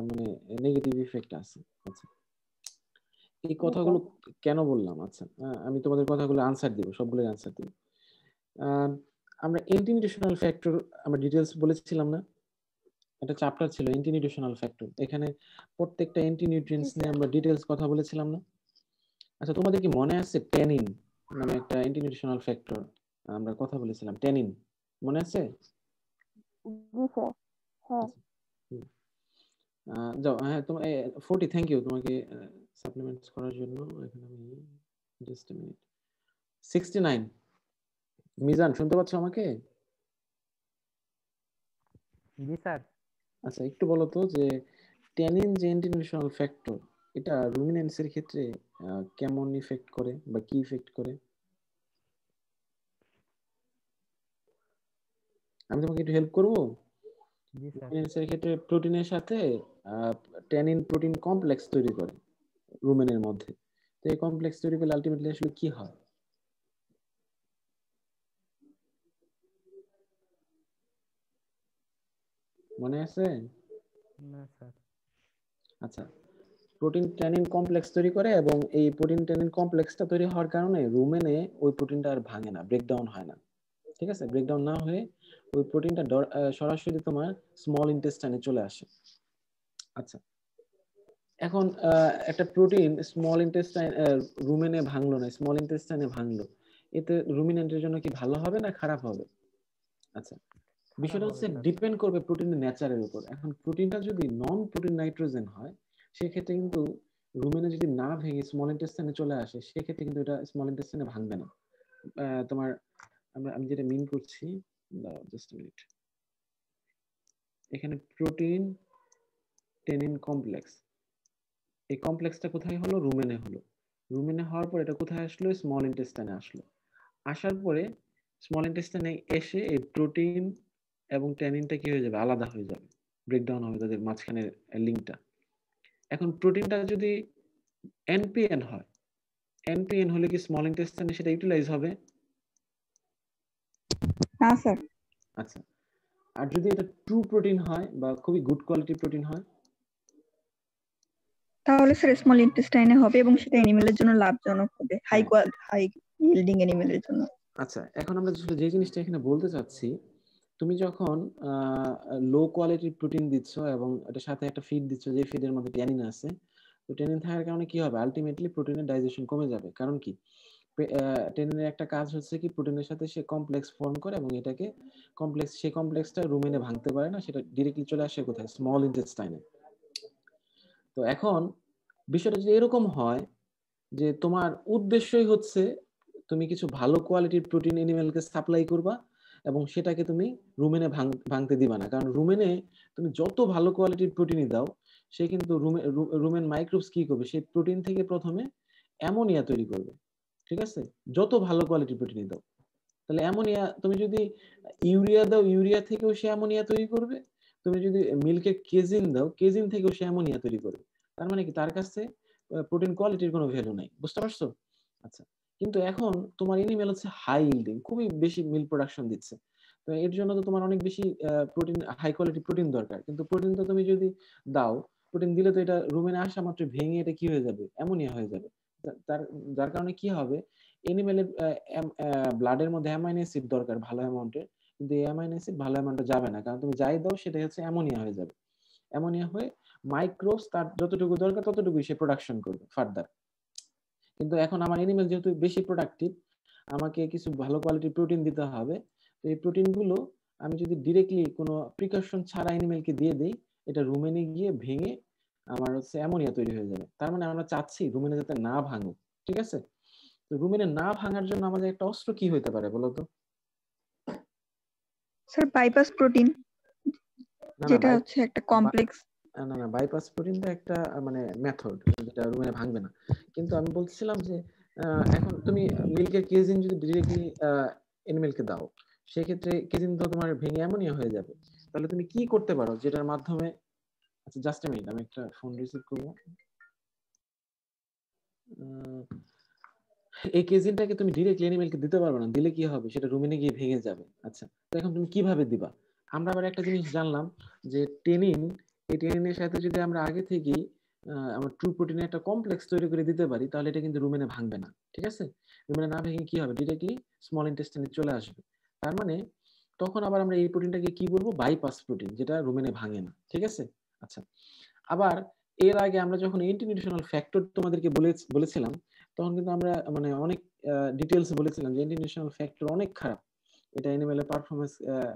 মানে নেগেটিভ ইফেক্ট আছে। আচ্ছা, এই জি স্যার। কথাগুলো কেন বললাম? আচ্ছা, আমি তোমাদের কথাগুলো আনসার দিব, সবগুলোর আনসার দিব। আমরা ইন্টিমিডেশনাল ফ্যাক্টর আমরা ডিটেইলস বলেছিলাম না, একটা চ্যাপ্টার ছিল ইন্টিমিডেশনাল ফ্যাক্টর, এখানে প্রত্যেকটা অ্যান্টিনিউট্রিয়েন্টস নিয়ে আমরা ডিটেইলস কথা বলেছিলাম না? আচ্ছা তোমাদের কি মনে আছে ট্যানিন নামে একটা অ্যান্টিনিউট্রিশনাল ফ্যাক্টর আমরা কথা বলেছিলাম, ট্যানিন মনে আছে? জি স্যার। হ্যাঁ। যাও, হ্যাঁ তোমার 40, থ্যাংক ইউ তোমাকে সাপ্লিমেন্টস করার জন্য। এখানে আমি জাস্ট আ মিনিট। 69 মিজান শুনতে পাচ্ছ আমাকে? জি স্যার। আচ্ছা একটু বলো তো যে ট্যানিন যে অ্যান্টিনিউট্রিশনাল ফ্যাক্টর, এটা রুমিনেন্টসের ক্ষেত্রে কেমন ইফেক্ট করে বা কি ইফেক্ট করে? আমি তোমাকে একটু হেল্প করবো। জি স্যার। রুমিনেন্টসের ক্ষেত্রে প্রোটিনের সাথে ট্যানিন প্রোটিন কমপ্লেক্স তৈরি করে রুমেনের মধ্যে। তো এই কমপ্লেক্স তৈরি করলে আলটিমেটলি আসলে কি হয় মনে আছে? না স্যার। আচ্ছা, প্রোটিন ট্যানিন কমপ্লেক্স তৈরি করে এবং এই প্রোটিন ট্যানিন কমপ্লেক্সটা তৈরি হওয়ার কারণে রুমেনে ওই প্রোটিনটা আর ভাঙে না, ব্রেকডাউন হয় না। ঠিক আছে, ব্রেকডাউন না হয়ে ওই প্রোটিনটা সরাসরি তোমার স্মল ইন্টেস্টাইনে চলে আসে। আচ্ছা, এখন একটা প্রোটিন স্মল ইন্টেস্টাইন রুমেনে ভাঙলো না, স্মল ইন্টেস্টাইনে ভাঙলো, এতে রুমিনেন্টের জন্য কি ভালো হবে না খারাপ হবে? আচ্ছা, বিষয়টা হচ্ছে ডিপেন্ড করবে প্রোটিনের নেচারের উপর। এখন প্রোটিনটা যদি নন প্রোটিন নাইট্রোজেন হয় সেক্ষেত্রে কিন্তু রুমেনে যদি না ভেঙে স্মল ইন্টেস্টাইনে চলে আসে সেক্ষেত্রে কিন্তু এটা স্মল ইন্টেস্টাইনে ভাঙবে না। তোমার আমি যেটা মিন করছি, জাস্ট মিনিট, এখানে প্রোটিন টেনিন কমপ্লেক্স, এই কমপ্লেক্সটা কোথায় হলো? রুমেনে হলো। রুমেনে হওয়ার পর এটা কোথায় আসলো? স্মল ইন্টেস্টাইনে আসলো। আসার পরে স্মল ইন্টেস্টাইনে এসে এই প্রোটিন এবং ট্যানিনটা কি হয়ে যাবে? আলাদা হয়ে যাবে, ব্রেকডাউন হবে তাদের মাঝখানের লিঙ্কটা। এখন প্রোটিনটা যদি এনপিএন হয়, এনপিএন হলে কি স্মল ইন্টেস্টাইনে সেটা ইউটিলাইজ হবে? না স্যার। আচ্ছা, আর যদি এটা ট্রু প্রোটিন হয় বা খুবই গুড কোয়ালিটি প্রোটিন হয় তাহলে স্যার স্মল ইন্টেস্টাইনে হবে এবং সেটা অ্যানিমেলের জন্য লাভজনক হবে, হাই ইল্ডিং অ্যানিমেলের জন্য। আচ্ছা, এখন আমরা যে জিনিসটা এখানে বলতে চাচ্ছি, তুমি যখন লো কোয়ালিটির প্রোটিন দিচ্ছ এবং এটার সাথে একটা ফিড দিচ্ছ যে ফিডের মধ্যে ট্যানিন আছে, তো ট্যানিন থাকার কারণে কি হবে? আলটিমেটলি প্রোটিনের ডাইজেশন কমে যাবে। কারণ কি? ট্যানিনের একটা কাজ হচ্ছে কি প্রোটিনের সাথে সে কমপ্লেক্স ফর্ম করে এবং এটাকে কমপ্লেক্স, সেই কমপ্লেক্সটা রুমেনে ভাঙতে পারে না, সেটা ডিরেক্টলি চলে আসে কোথায়? স্মল ইন্টেস্টাইনে। তো এখন বিষয়টা যদি এরকম হয় যে তোমার উদ্দেশ্যই হচ্ছে তুমি কিছু ভালো কোয়ালিটির প্রোটিন অ্যানিমেলকে সাপ্লাই করবা এবং সেটাকে তুমি রুমেনে ভাঙতে দিবা না, কারণ রুমেনে তুমি যত ভালো কোয়ালিটির প্রোটিনই দাও সে কিন্তু রুমেন মাইক্রোবস কি করবে? সেই প্রোটিন থেকে প্রথমে অ্যামোনিয়া তৈরি করবে। ঠিক আছে, যত ভালো কোয়ালিটির প্রোটিনই দাও, তাহলে অ্যামোনিয়া, তুমি যদি ইউরিয়া দাও ইউরিয়া থেকেও সে অ্যামোনিয়া তৈরি করবে, তুমি যদি মিল্কে কেজিন দাও কেজিন থেকেও সে অ্যামোনিয়া তৈরি করবে। তার মানে কি? তার কাছে প্রোটিন কোয়ালিটির কোনো ভ্যালু নাই। বুঝতে পারছো? আচ্ছা, কিন্তু এখন তোমার এনিমেল হচ্ছে হাই ইল্ডিং, খুবই বেশি মিল্ক প্রোডাকশন দিচ্ছে, তো এর জন্য তো তোমার অনেক বেশি প্রোটিন, হাই কোয়ালিটি প্রোটিন দরকার। কিন্তু প্রোটিন তো তুমি যদি দাও, প্রোটিন দিলে তো এটা রুমেনে আসা মাত্র ভেঙে এটা কি হয়ে যাবে? অ্যামোনিয়া হয়ে যাবে। যার কারণে কি হবে? এনিমেলের ব্লাডের মধ্যে অ্যামাইনো অ্যাসিড দরকার ভালো অ্যামাউন্টের, কিন্তু এই অ্যামাইনো অ্যাসিড ভালো অ্যামাউন্টে যাবে না, কারণ তুমি যাই দাও সেটাই হচ্ছে অ্যামোনিয়া হয়ে যাবে। অ্যামোনিয়া হয়ে মাইক্রোবস তার যতটুকু দরকার ততটুকুই সে প্রোডাকশন করবে ফার্দার। কিন্তু এখন আমার এনিমেল যেহেতু বেশি প্রোডাক্টিভ, আমাকে কিছু ভালো কোয়ালিটির প্রোটিন দিতে হবে। তো এই প্রোটিনগুলো আমি যদি ডিরেক্টলি কোনো প্রিকশন ছাড়া এনিমেলকে দিয়ে দেই, এটা রুমেনে গিয়ে ভেঙে আমার হচ্ছে অ্যামোনিয়া তৈরি হয়ে যাবে। তার মানে আমরা চাচ্ছি রুমেনে যাতে না ভাঙুক। ঠিক আছে, তো রুমেনে না ভাঙার জন্য আমাদের একটা অস্ত্র কি হইতে পারে বলো তো? স্যার বাইপাস প্রোটিন, যেটা হচ্ছে একটা কমপ্লেক্স। না না, বাইপাস প্রোটিনটা একটা মানে মেথড যেটা রুমেনে ভাঙবে না। কিন্তু আমি বলছিলাম যে এখন তুমি মিল্কের কেজিন যদি ডিরেক্টলি এনিমেলকে দাও, সেক্ষেত্রে কেজিন তো তোমার ভেঙে অ্যামোনিয়া হয়ে যাবে। তাহলে তুমি কি করতে পারো যেটার মাধ্যমে, আচ্ছা জাস্ট এ মিনিট, আমি একটা ফোন রিসিভ করব। এই কেজিনটাকে তুমি ডিরেক্টলি এনিমেলকে দিতে পারবে না, দিলে কি হবে? সেটা রুমেনে গিয়ে ভেঙে যাবে। আচ্ছা, তো এখন তুমি কিভাবে দিবা? আমরা আবার একটা জিনিস জানলাম যে টেনিন, এই টেনিনের সাথে যদি আমরা আগে থেকেই আমরা ট্রু প্রোটিনের একটা কমপ্লেক্স তৈরি করে দিতে পারি, তাহলে এটা কিন্তু রুমেনে ভাঙবে না। ঠিক আছে, রুমেনে না ভেঙে কি হবে, ডিরেক্টলি স্মল ইন্টেস্টাইনে চলে আসবে। তার মানে তখন আবার আমরা এই প্রোটিনটাকে কি বলবো, বাইপাস প্রোটিন, যেটা রুমেনে ভাঙে না। ঠিক আছে, আচ্ছা। আবার এর আগে আমরা যখন এন্টিনিউট্রিশনাল ফ্যাক্টর তোমাদেরকে বলেছিলাম, তখন কিন্তু আমরা মানে অনেক ডিটেলস বলেছিলাম যে এন্টিনিউট্রিশনাল ফ্যাক্টর অনেক খারাপ, এটা অ্যানিমেলের পারফরমেন্স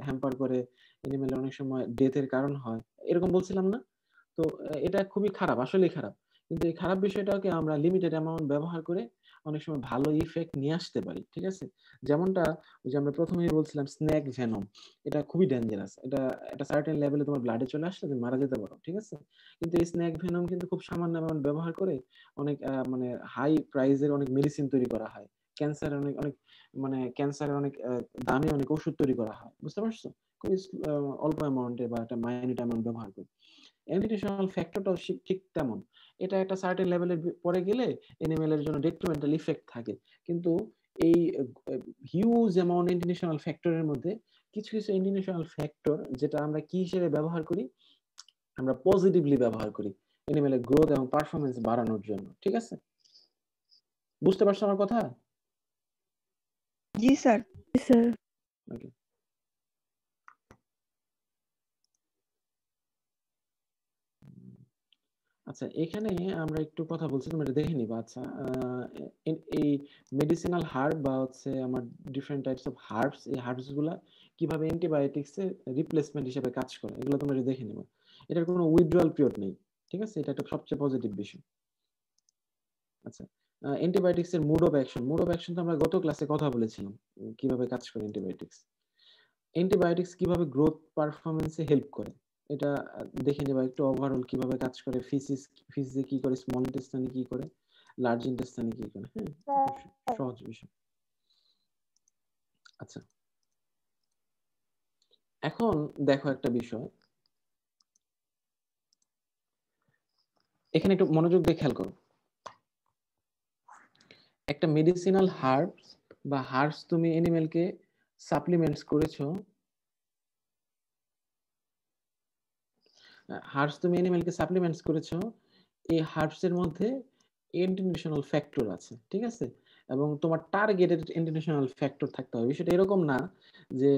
হ্যাম্পার করে, অ্যানিমেলের অনেক সময় ডেথের কারণ হয়, এরকম বলছিলাম না? তো এটা খুবই খারাপ, আসলেই খারাপ। কিন্তু এই খারাপ বিষয়টাকে আমরা লিমিটেড অ্যামাউন্ট ব্যবহার করে অনেক সময় ভালো ইফেক্ট নিয়ে আসতে পারি। ঠিক আছে, যেমনটা ওই যে আমরা প্রথমেই বলছিলাম স্নেক ভেনম, এটা খুবই ডেঞ্জারাস, এটা একটা সার্টেন লেভেলে তোমার ব্লাডে চলে আসলে তুমি মারা যেতে পারো। ঠিক আছে, কিন্তু এই স্নেক ভেনম কিন্তু খুব সামান্য অ্যামাউন্ট ব্যবহার করে অনেক মানে হাই প্রাইজের অনেক মেডিসিন তৈরি করা হয়, ক্যান্সারের অনেক অনেক মানে ক্যান্সারের অনেক দামি অনেক ওষুধ তৈরি করা হয়। বুঝতে পারছো, খুবই অল্প অ্যামাউন্টে বা একটা মাইনিউট অ্যামাউন্ট ব্যবহার করে। এন্টিনিউট্রিশনাল ফ্যাক্টরটাও ঠিক তেমন, এটা একটা সার্টেন লেভেলের পরে গেলে এনিমেলের জন্য ডেট্রিমেন্টাল ইফেক্ট থাকে। কিন্তু এই হিউজ অ্যামাউন্ট এন্টিনিউট্রিশনাল ফ্যাক্টরের মধ্যে কিছু কিছু এন্টিনিউট্রিশনাল ফ্যাক্টর যেটা আমরা কি হিসেবে ব্যবহার করি, আমরা পজিটিভলি ব্যবহার করি এনিমেলের গ্রোথ এবং পারফরমেন্স বাড়ানোর জন্য। ঠিক আছে, বুঝতে পারছো আমার কথা? জি স্যার। স্যার ওকে, আচ্ছা। এখানে আমরা একটু কথা বলছি, তোমরা এটা দেখে নিবা। আচ্ছা, এই মেডিসিনাল হার্ব বা হচ্ছে আমার ডিফারেন্ট টাইপস অফ হার্বস, এই হার্বস গুলা কিভাবে অ্যান্টিবায়োটিক্স এর রিপ্লেসমেন্ট হিসেবে কাজ করে, এগুলো তোমরা একটু দেখে নিবা। এটার কোনো উইথড্রয়াল পিরিয়ড নেই। ঠিক আছে, এটা একটা সবচেয়ে পজিটিভ বিষয়। আচ্ছা, অ্যান্টিবায়োটিক্স এর mode of action, mode of action তো আমরা গত ক্লাসে কথা বলেছিলাম, কিভাবে কাজ করে অ্যান্টিবায়োটিক্স। অ্যান্টিবায়োটিক্স কিভাবে গ্রোথ পারফরমেন্সে হেল্প করে এটা দেখে নেবা একটু, ওভারঅল কিভাবে কাজ করে, ফিসিসে কি করে, স্মল ইন্টেস্টাইনে কি করে, লার্জ ইন্টেস্টাইনে কি করে। হ্যাঁ, সহজ বিষয়। আচ্ছা, এখন দেখো একটা বিষয়, এখানে একটু মনোযোগ দিয়ে খেয়াল করো। একটা মেডিসিনাল হার্বস বা হার্বস তুমি অ্যানিমেলকে সাপ্লিমেন্টস করেছো, হার্বস তুমি অ্যানিমেলকে সাপ্লিমেন্টস করেছো, এই হার্বস এর মধ্যে এন্টিনিউট্রিশনাল ফ্যাক্টর আছে। ঠিক আছে, এবং তোমার টার্গেটেড এন্টিনিউট্রিশনাল ফ্যাক্টর থাকতে হবে। বিষয়টা এরকম না যে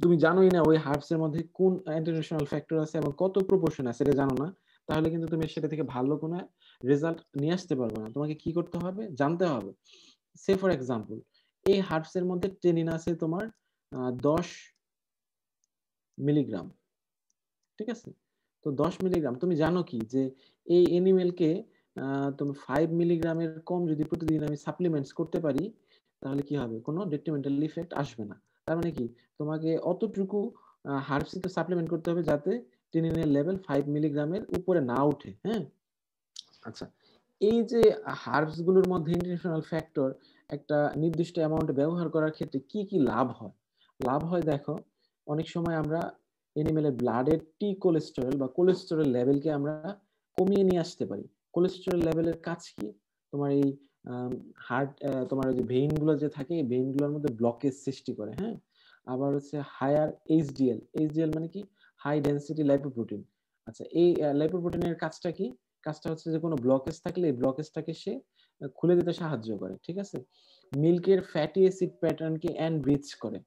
তুমি জানোই না ওই হার্বস এর মধ্যে কোন এন্টিনিউট্রিশনাল ফ্যাক্টর আছে এবং কত প্রপোর্শন আছে, এটা জানো না, তাহলে কিন্তু তুমি সেটা থেকে ভালো কোনো রেজাল্ট নিয়ে আসতে পারবে না। তোমাকে কি করতে হবে, জানতে হবে। সে ফর এক্সাম্পল, এই হার্বস এর মধ্যে টেনিন আছে তোমার 10 মিলিগ্রাম। ঠিক আছে, তো 10 মিলিগ্রাম, তুমি জানো কি যে এই অ্যানিমেলকে তুমি 5 মিলিগ্রামের কম যদি প্রতিদিন আমি সাপ্লিমেন্টস করতে পারি, তাহলে কি হবে, কোনো ডেট্রিমেন্টাল ইফেক্ট আসবে না। তার মানে কি, তোমাকে অতটুকু হার্বসিতে সাপ্লিমেন্ট করতে হবে যাতে টেনিনের লেভেল 5 মিলিগ্রামের উপরে না উঠে। হ্যাঁ, আচ্ছা। এই যে হার্বস গুলোর মধ্যে ইন্টারন্যাশনাল ফ্যাক্টর একটা নির্দিষ্ট অ্যামাউন্টে ব্যবহার করার ক্ষেত্রে কি কি লাভ হয়, লাভ হয় দেখো, অনেক সময় আমরা এনিমেলের ব্লাডের টি কোলেস্টেরল বা কোলেস্টেরল লেভেলকে আমরা কমিয়ে নিয়ে আসতে পারি। কোলেস্টেরল লেভেলের কাজ কি, তোমার এই হার্ট, তোমার ওই যে ভেইন গুলো যে থাকে, এই ভেইন গুলোর মধ্যে ব্লকেজ সৃষ্টি করে। হ্যাঁ, আবার হচ্ছে হায়ার এইচডিএল, এইচডিএল মানে কি, হাই ডেনসিটি লাইপোপ্রোটিন। আচ্ছা, এই লাইপোপ্রোটিনের কাজটা কি, কাজটা হচ্ছে যে কোনো ব্লকেজ থাকলে এই ব্লকেজটাকে সে খুলে দিতে সাহায্য করে। ঠিক আছে, মিল্কের ফ্যাটি অ্যাসিড প্যাটার্নকে এনরিচ করে।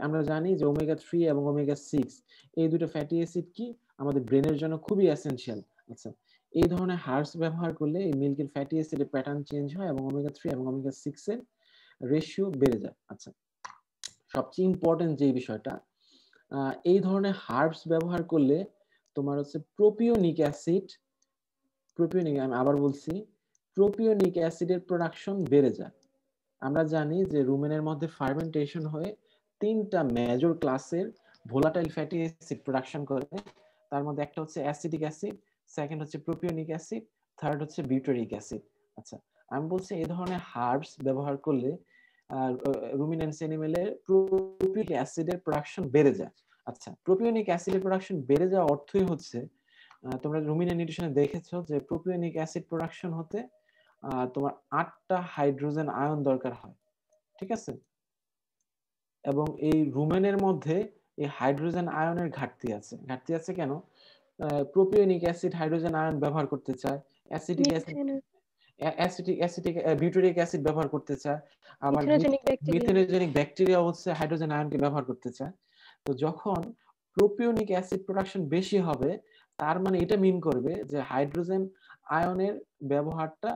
আমরা জানি যে ওমেগা 3 এবং ওমেগা 6 এই দুটো ফ্যাটি অ্যাসিড কি আমাদের ব্রেনের জন্য খুবই এসেনশিয়াল। আচ্ছা, এই ধরনের হার্বস ব্যবহার করলে এই মিল্কের ফ্যাটি অ্যাসিডের প্যাটার্ন চেঞ্জ হয় এবং ওমেগা 3 এবং ওমেগা 6 এর রেশিও বেড়ে যায়। আচ্ছা, সবচেয়ে ইম্পর্টেন্ট যে বিষয়টা, এই ধরনের হার্বস ব্যবহার করলে তোমার হচ্ছে প্রোপিওনিক অ্যাসিড, প্রোপিওনিক, আমি আবার বলছি, প্রোপিওনিক অ্যাসিডের প্রোডাকশন বেড়ে যায়। আমরা জানি যে রুমেনের মধ্যে ফার্মেন্টেশন হয়ে 3টা মেজর ক্লাসের ভোলাটাইল ফ্যাটি অ্যাসিড প্রোডাকশন করে। তার মধ্যে একটা হচ্ছে অ্যাসিটিক অ্যাসিড, সেকেন্ড হচ্ছে প্রোপিওনিক অ্যাসিড, থার্ড হচ্ছে বিউটারিক অ্যাসিড। আচ্ছা, আমি বলছি এই ধরনের হার্বস ব্যবহার করলে রুমিনেন্স অ্যানিমেলের প্রোপিওনিক অ্যাসিডের প্রোডাকশন বেড়ে যায়। আচ্ছা, প্রোপিওনিক অ্যাসিডের প্রোডাকশন বেড়ে যাওয়ার অর্থই হচ্ছে, তোমরা রুমিনেন্ট নিউট্রিশনে দেখেছো যে প্রোপিওনিক অ্যাসিড প্রোডাকশন হতে তোমার 8টা হাইড্রোজেন আয়ন দরকার হয়। ঠিক আছে, এবং এই রুমেনের মধ্যে এই হাইড্রোজেন আয়নের ঘাটতি আছে। ঘাটতি আছে কেন, প্রোপিওনিক অ্যাসিড হাইড্রোজেন আয়ন ব্যবহার করতে চায়, অ্যাসিটিক অ্যাসিড বিউটারিক অ্যাসিড ব্যবহার করতে চায়, আবার মিথেনোজেনিক ব্যাকটেরিয়া হচ্ছে হাইড্রোজেন আয়নকে ব্যবহার করতে চায়। তো যখন প্রোপিওনিক অ্যাসিড প্রোডাকশন বেশি হবে, তার মানে এটা মিন করবে যে হাইড্রোজেন আয়নের ব্যবহারটা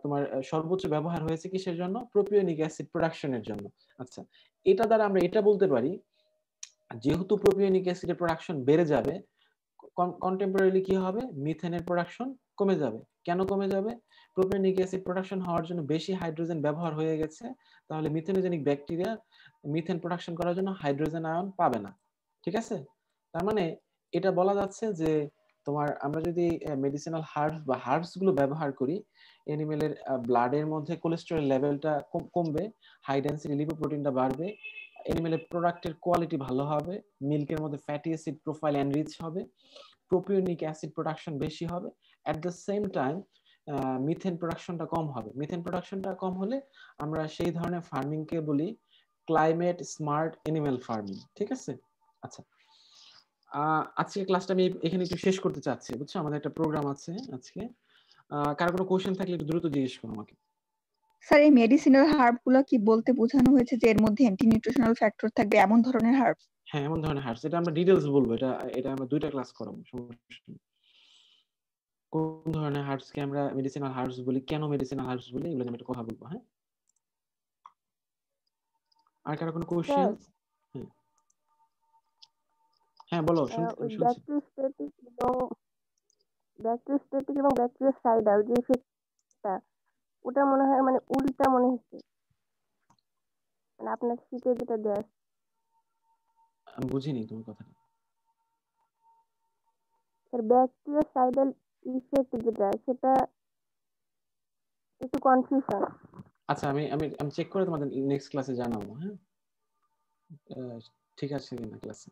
তোমার সর্বোচ্চ ব্যবহার হয়েছে কিসের জন্য? প্রোপিওনিক অ্যাসিড প্রোডাকশনের জন্য। আচ্ছা, এটা দ্বারা আমরা এটা বলতে পারি, যেহেতু প্রোপিওনিক অ্যাসিডের প্রোডাকশন বেড়ে যাবে, কন্টেম্পোরারিলি কি হবে? মিথেনের প্রোডাকশন কমে যাবে। কেন কমে যাবে? প্রোপিওনিক অ্যাসিড প্রোডাকশন হওয়ার জন্য বেশি হাইড্রোজেন ব্যবহার হয়ে গেছে, তাহলে মিথেনোজেনিক ব্যাকটেরিয়া মিথেন প্রোডাকশন করার জন্য হাইড্রোজেন আয়ন পাবে না। ঠিক আছে? তার মানে এটা বলা যাচ্ছে যে তোমার আমরা যদি মেডিসিনাল হার্বস বা হার্বস গুলো ব্যবহার করি, অ্যানিমেলের ব্লাডের মধ্যে কোলেস্টেরল লেভেলটা কমবে, হাই ডেনসিটি লিপোপ্রোটিনটা বাড়বে, অ্যানিমেলের প্রোডাক্টের কোয়ালিটি ভালো হবে, মিল্কের মধ্যে ফ্যাটি অ্যাসিড প্রোফাইল এনরিচ হবে, প্রোপিওনিক অ্যাসিড প্রোডাকশন বেশি হবে, at the same time methane প্রোডাকশনটা কম হবে। মিথেন প্রোডাকশনটা কম হলে আমরা সেই ধরনের ফার্মিংকে বলি ক্লাইমেট স্মার্ট অ্যানিমেল ফার্মিং। ঠিক আছে? আচ্ছা, আজকে ক্লাসটা আমি এখানে একটু শেষ করতে চাচ্ছি, বুঝছো? আমাদের একটা প্রোগ্রাম আছে আজকে। কারো কোনো কোশ্চেন থাকলে একটু দ্রুত জিজ্ঞেস করো আমাকে। স্যার, এই মেডিসিনাল হার্ব গুলো কি বলতে বোঝানো হয়েছে যে এর মধ্যে অ্যান্টি নিউট্রিশনাল ফ্যাক্টর থাকবে এমন ধরনের হার্ব? হ্যাঁ, এমন ধরনের হার্বস। এটা আমরা ডিটেইলস বলবো, এটা আমরা দুইটা ক্লাস করাবো, সমস্যা নেই। কোন ধরনের হার্বসকে আমরা মেডিসিনাল হার্বস বলি, কেন মেডিসিনাল হার্বস বলি, এগুলো নিয়ে আমি একটু কথা বলবো। হ্যাঁ, আর কারো কোনো কোশ্চেন? হ্যাঁ বলো, শুনছি। ব্যাকটেরিওস্ট্যাটিক এবং ব্যাকটেরিওসাইডাল যে ইফেক্টটা, ওটা মনে হয় মানে উল্টা মনে হচ্ছে, মানে আপনার শীতে যেটা দেয়। আমি বুঝিনি তোমার কথাটা। ব্যাকটেরিওসাইডাল ইফেক্ট যেটা, সেটা একটু কনফিউশন। আচ্ছা, আমি আমি আমি চেক করে তোমাদের নেক্সট ক্লাসে জানাবো। হ্যাঁ, ঠিক আছে কিনা ক্লাসে।